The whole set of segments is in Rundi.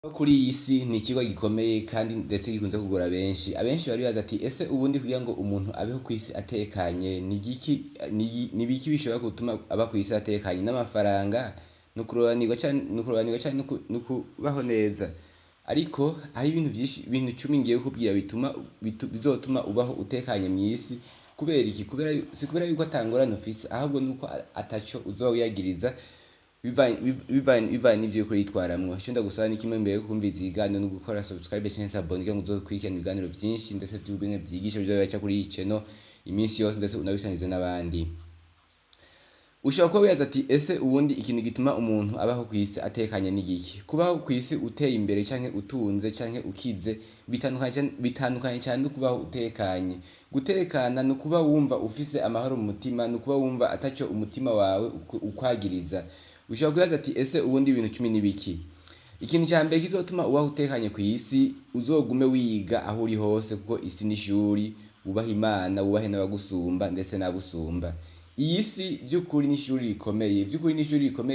Kuri iyi si ni ikigo gikomeye kandi ndetse gikunze kugora abenshi bari baza ati ese ubundi kugira ngo umuntu abeho ku isi atekanye ni biki bishobora gutuma aba ku isi atekanye? N'amafaranga, nukurobanirwa canke nukubaho neza? Ariko hari ibintu vyinshi, ibintu 10 ngiye kukubwira bizotuma ubaho utekanye mw'isi. Kubera iki? Si kubera yuko ata ngorane ufise, ahubwo nuko ataco uzoba wiyagiriza bivanye n'ivyo uriko uritwaramwo. Ico ndagusaba ni kimwe, mbere yo kumviriza ibiganiro no gukora subscribe canke s'abonner kugira ngo uzokurikirane ibiganiro vyinshi ndetse vy'ubwenge vyigisha bizoba bica kuri iyi channel iminsi yose, ndetse unabisangize n'abandi. Ushobora kuba wibaza ati ese ubundi ikintu gituma umuntu abaho ku isi atekanye ni igiki? Kubaho ku isi uteye imbere canke utunze canke ukize bitandukanye cane no kubaho utekanye. Gutekana ni ukuba wumva ufise amahoro mu mutima, ni ukuba wumva ataco umutima wawe ukwagiriza. Ushobora kwibaza ati ese ubundi ibintu 10 ni biki? Ikintu ca mbere kizotuma ubaho utekanye ku isi, uzogume wiga aho uri hose, kuko isi ni ishuri. Wubahe Imana, wubahe n'abagusumba ndetse n'abusumba. Iyi si vy'ukuri ni ishuri rikomeye,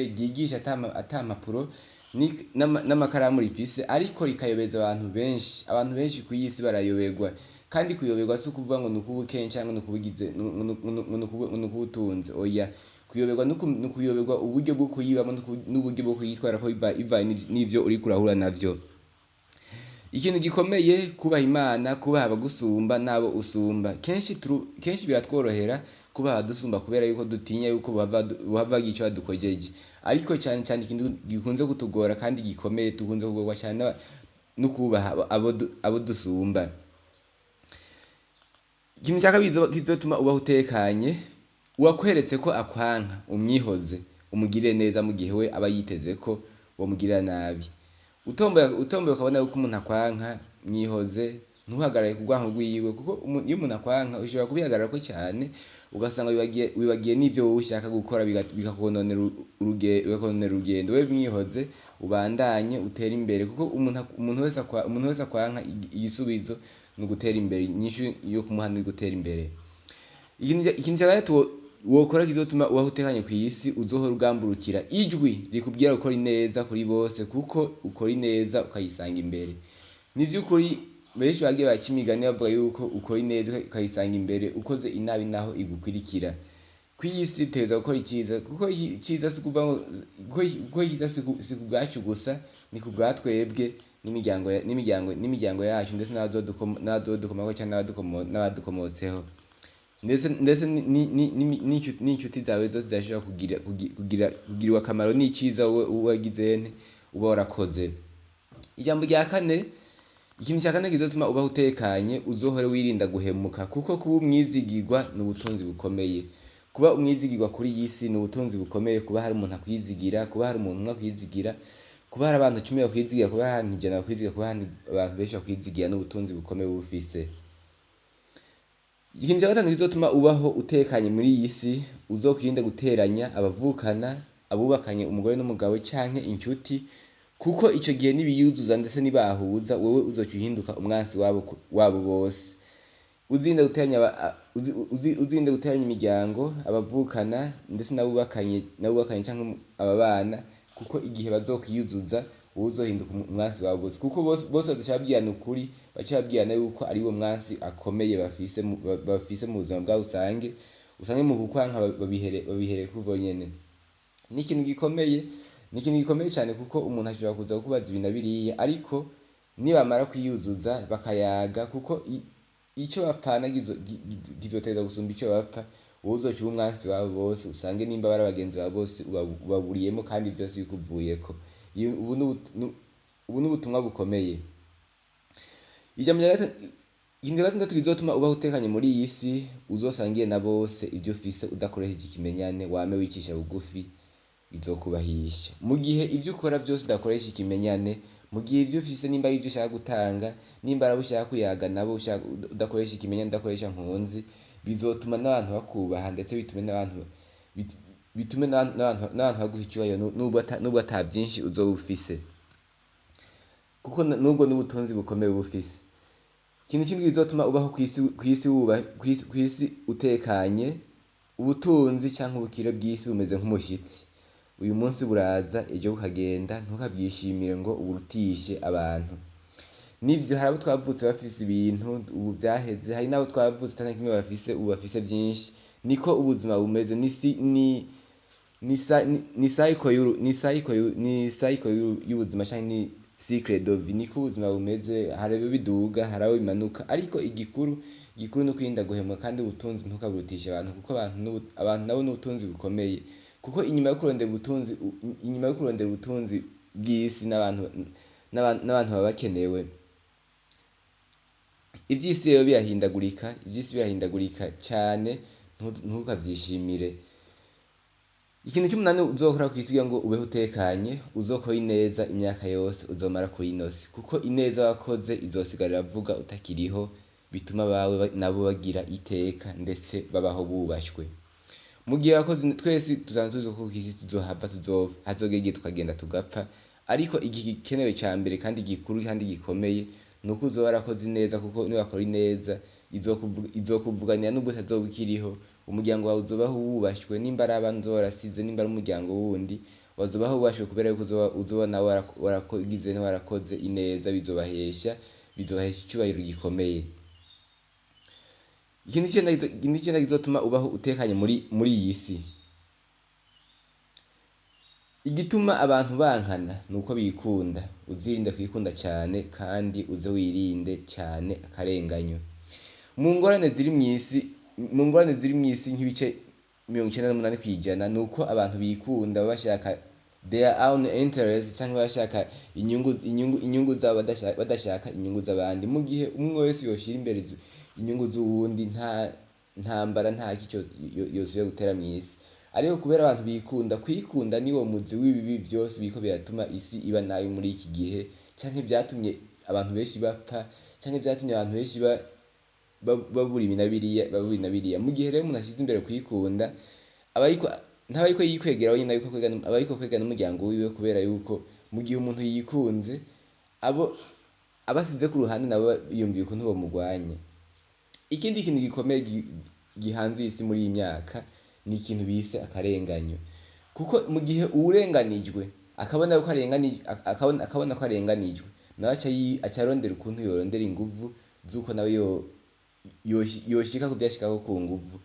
ryigisha ata mpapuro n'amakaramu rifise, ariko rikayobeza abantu benshi. Abantu benshi ku isi barayoberwa, kandi kuyoberwa si ukuvuga ngo nukuba ukenya canke nukuba utunze. Oya, kuyoberwa nukuyoberwa uburyo bwo kuyibamwo n'uburyo bwo kuyitwarako bivanye n'ivyo uriko urahura navyo. Ikintu gikomeye, kubaha Imana, kubaha abagusumba n'abo usumba. Kenshi biratworohera kubaha abadusumba kubera yuko dutinya yuko bohava bagira ico badukojeje. Ariko cane ikintu gikunze kutugora kandi gikomeye, tukunze kugorwa cane no kubaha abo dusumba. Ikintu ca kabiri kizotuma ubaho utekanye, uwakweretse ko akwanka umwihoze, umugirire neza mu gihe we aba yiteze ko womugirira nabi. Utomboye ukabona yuko umuntu akwanka, mwihoze, ntuhagarare ku rwanko rwiwe, kuko iyo umuntu akwanka ushobora kubihagararako cane, ugasanga wibagiye n'ivyo wowe ushaka gukora, bikakononera urugendo. Wewe mwihoze, ubandanye utere imbere, kuko umuntu wese akwanka, igisubizo ni ugutera imbere. Inyishu yo kumuha ni gutera imbere. Ikintu ca gatatu wokora kizotuma ubaho utekanye kw'isi, uzohora ugamburukira ijwi rikubwira gukora ineza kuri bose, kuko ukora ineza ukayisanga imbere. Ni vy'ukuri benshi bagiye baca imigani bavuga yuko ukora ineza ukayisanga imbere, ukoze inabi naho igukurikira. Kw'iyi si dutegerezwa gukora iciza, kuko iciza si ukuvuga ngo gukora iciza si ku bwacu gusa, ni ku bwa twebwe n'imiryango yacu, ndetse n'abazodukomako canke n'abadukomotseho. Ndetse n'inshuti zawe zose zirashobora kugirirwa akamaro n'iciza wowe wagize uba warakoze. Ijambo rya kane, ikintu ca kane kizotuma ubaho utekanye, uzohore wirinda guhemuka, kuko kuba umwizigirwa ni ubutunzi bukomeye. Kuba umwizigirwa kuri iyi si ni ubutunzi bukomeye. Kuba hari umuntu akwizigira, kuba hari umuntu umwe akwizigira, kuba hari abantu 10 bakwizigira, kuba hari 100 bakwizigira, kuba hari abantu benshi bakwizigira, ni ubutunzi bukomeye uba ufise. Ikintu ca gatanu kizotuma ubaho utekanye muri iyi si, uzokwirinde guteranya abavukana, abubakanye umugore n'umugabo canke inshuti, kuko ico gihe nibiyuzuza ndetse nibahuza, wewe uzoca uhinduka umwansi wabo bose. Uzirinde guteranya imiryango, abavukana ndetse n'abubakanye canke ababana, kuko igihe bazokwiyuzuza wowe uzohinduka umwansi wabo bose, kuko bose bazoca babwirana ukuri, baca babwirana yuko ariwe mwansi akomeye bafise mu buzima bwabo. Usange mu kukwanka babihereye kuri ubwo nyene. Ni ikintu gikomeye cane, kuko umuntu ashobora kuza kukubaza ibi na biriya, ariko nibamara kwiyuzuza bakayaga, kuko ico bapfana kizotegerezwa gusumba ico bapfa, wowe uzoca uba umwansi wabo bose. Usange nimba bari abagenzi bawe bose ubaburiyemo, kandi vyose bikuvuyeko. Ubu ni ubutumwa bukomeye. Ikintu ca gatandatu kizotuma ubaho utekanye muri iyi si, uzosangiye na bose ivyo ufise udakoresheje ikimenyane, wame wicisha bugufi, bizokubahisha. Mu gihe ivyo ukora vyose udakoresha ikimenyane, mu gihe ivyo ufise nimba ari ivyo ushaka gutanga, nimba ari abo ushaka kuyaga nabo udakoresha ikimenyane, udakoresha nkunzi, bizotuma n'abantu bakubaha, ndetse bitume n'abantu baguha icubahiro, nubwo ata vyinshi uzoba ufise, kuko nubwo n'ubutunzi bukomeye uba ufise. Ikintu kindi kizotuma ubaho kw'isi utekanye, ubutunzi canke ubukire bw'isi bumeze nk'umushitsi. uyu munsi buraza ejo bukagenda, ntukabyishimire ngo uburutishe abantu. Nivyo hari abo twavutse bafise ibintu ubu vyaheze, hari n'abo twavutse atana kimwe bafise ubu bafise vyinshi. Niko ubuzima bumeze, ni cycle y'ubuzima canke ni cycle de vie, niko ubuzima bumeze. Hari abo biduga, hari abo bimanuka, ariko igikuru ni ukwirinda guhemwa, kandi ubutunzi ntukaburutishe abantu, kuko abantu nabo n'ubutunzi bukomeye. Kuko inyuma yo kurondera ubutunzi bw'isi n'abantu baba bakenewe, ivy'isi rero birahindagurika cane, ntukavyishimire. Ikintu c'umunani uzokora kw'isi kugira ngo ubeho utekanye, uzokora ineza imyaka yose uzomara kuri ino si, kuko ineza wakoze izosigarira vuga utakiriho, bituma abawe nabo bagira iteka ndetse babaho bubashwe. Mu gihe wakoze, twese tuzana tuzi ko kw'isi tuzohava, hazogera igihe tukagenda tugapfa, ariko igikenewe ca mbere kandi gikuru kandi gikomeye nuko uzoba warakoze ineza, kuko niwakora ineza izokuvuganira nubwo utazoba ukiriho. Umuryango wawe uzobaho wubashwe, nimba ari abana uzoba warasize, nimba ari umuryango wundi wazobaho wubashwe, kubera yuko uzoba nawe warakoze ineza, bizohesha icubahiro gikomeye. Ikindi cenda kizotuma ubaho utekanye muri iyi si, igituma abantu bankana nuko bikunda. Uzirinde kwikunda cyane, kandi uze wirinde cyane akarenganyo. Mu ngorane ziri mw'isi nk'ibice 98% nuko abantu bikunda, bashaka their own interest, cyangwa bashaka inyungu zabo, badashaka inyungu z'abandi. Mu gihe umwe wese yoshira imbere inyungu z'uwundi, nta ntambara, nta kico yosubira gutera mw'isi. Ariko kubera abantu bikunda, kwikunda niwo muzi w'ibibi byose biko biratuma isi iba nabi muri iki gihe, canke byatumye abantu benshi bapfa, canke byatumye abantu benshi babura ibi na biriya. Mu gihe rero umuntu ashyize imbere kwikunda, ntabariko yikwegera wenyine, abariko kwegera n'umuryango wiwe, kubera yuko mu gihe umuntu yikunze, abo abasize ku ruhande nabo biyumviye ukuntu bomugwanya. Ikindi kintu gikomeye gihanze isi muri iyi myaka ni ikintu bise akarenganyo. Kuko mu gihe uwurenganijwe akabona ko arenganijwe, nawe aca arondera ukuntu yorondera inguvu z'uko nawe yoshika ku vyashikako ku nguvu.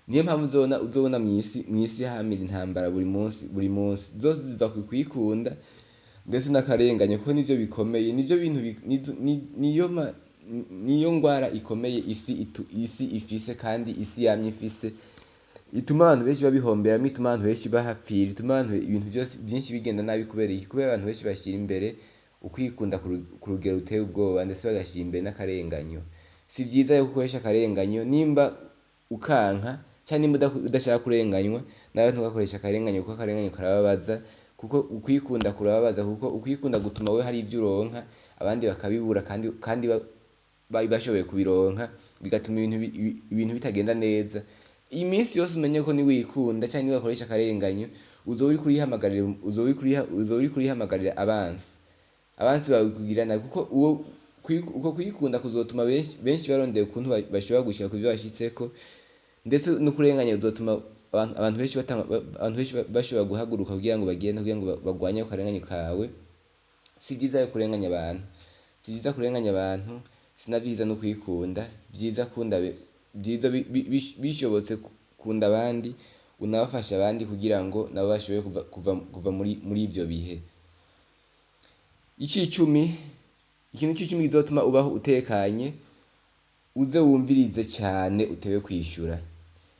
Niyo mpamvu uzobona mw'isi hamira intambara buri munsi, zose ziva ku kwikunda ndetse n'akarenganyo, kuko nivyo bikomeye, nivyo bintu niyo ngwara ikomeye isi ifise, kandi isi yamye ifise, ituma abantu benshi babihomberamo, ituma abantu benshi bahapfira, ituma ibintu byose byinshi bigenda nabi. kubera abantu benshi bashyira imbere ukwikunda ku rugero ruteye ubwoba, ndetse bagashyira imbere n'akarenganyo. Si byiza yo gukoresha akarenganyo, nimba ukanka cyangwa nimba udashaka kurenganywa, nawe ntugakoresha akarenganyo, kuko akarenganyo karababaza. Kuko ukwikunda kurababaza, kuko ukwikunda gutuma we hari ibyo uronka abandi bakabibura, kandi bashoboye kubironka, bigatuma ibintu bitagenda neza. Iyi minsi yose umenye ko niwikunda cyangwa niwakoresha akarenganyo, uzoba uri kurihamagarira abansi bawe kugira nabi, kuko uko kwikunda kuzotuma benshi barondera ukuntu bashobora gushika ku byo bashyitseko, ndetse no kurenganya uzotuma abantu benshi bashobora guhaguruka kugira ngo bagende, kugira ngo bagwanye akarenganyo kawe. Si byiza kurenganya abantu, sinavyiza no kwikunda. Byiza bishobotse kunda abandi, unabafasha abandi kugira ngo nabo bashoboye kuva muri ibyo bihe. Ikintu c'icumi kizotuma ubaho utekanye, uze wumvirize cyane utewe kwishura.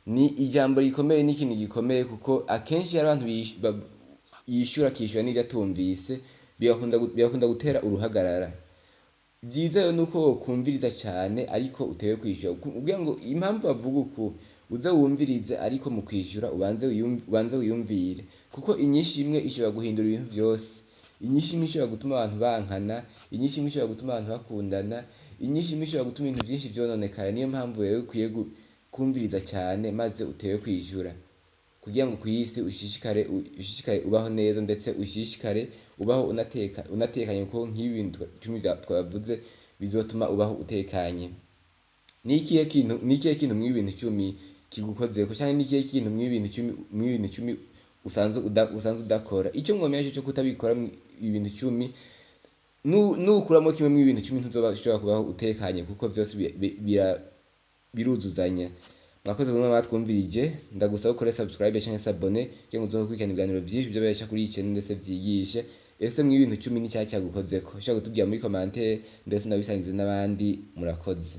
Ni ijambo rikomeye, n'ikintu gikomeye, kuko akenshi hari abantu yishura akishura n'ibyo atumvise, bigakunda gutera uruhagarara. Byiza rero nuko wokumviriza cyane ariko utewe kwishura, kugira ngo impamvu bavuga uku, uze wumvirize ariko mu kwishura ubanze wiyumvire, kuko inyinshi imwe ishobora guhindura ibintu byose. Inyinshi imwe ishobora gutuma abantu bankana, inyinshi imwe ishobora gutuma abantu bakundana, inyinshi imwe ishobora gutuma ibintu byinshi byononekara. Niyo mpamvu rero ukwiye kumviriza cyane, maze utewe kwishura, kugira ngo ku isi ushishikare ubaho neza, ndetse ushishikare ubaho unatekanye, kuko nk'ibi bintu 10 twavuze bizotuma ubaho utekanye. Ni ikihe kintu mw'ibintu 10 kigukozeko, cyangwa ni ikihe kintu mw'ibintu 10 usanzwe udakora. Icyo mwomenya cyo kutabikora ibintu 10 nukuramo kimwe mu ibintu 10 ntuzoshobora kubaho utekanye kuko byose biruzuzanya. Mwakoze kumwe batwumvirije, ndagusaba ukore subscribe cyangwa s'abone kugira ngo uzokurikirana ibiganiro byinshi byo byaca kuri iyi channel ndetse byigishe. Ese mu ibintu 10 ni cyagukozeko ushaka kutubwira muri commentaire ndetse nabisangize n'abandi. Murakoze.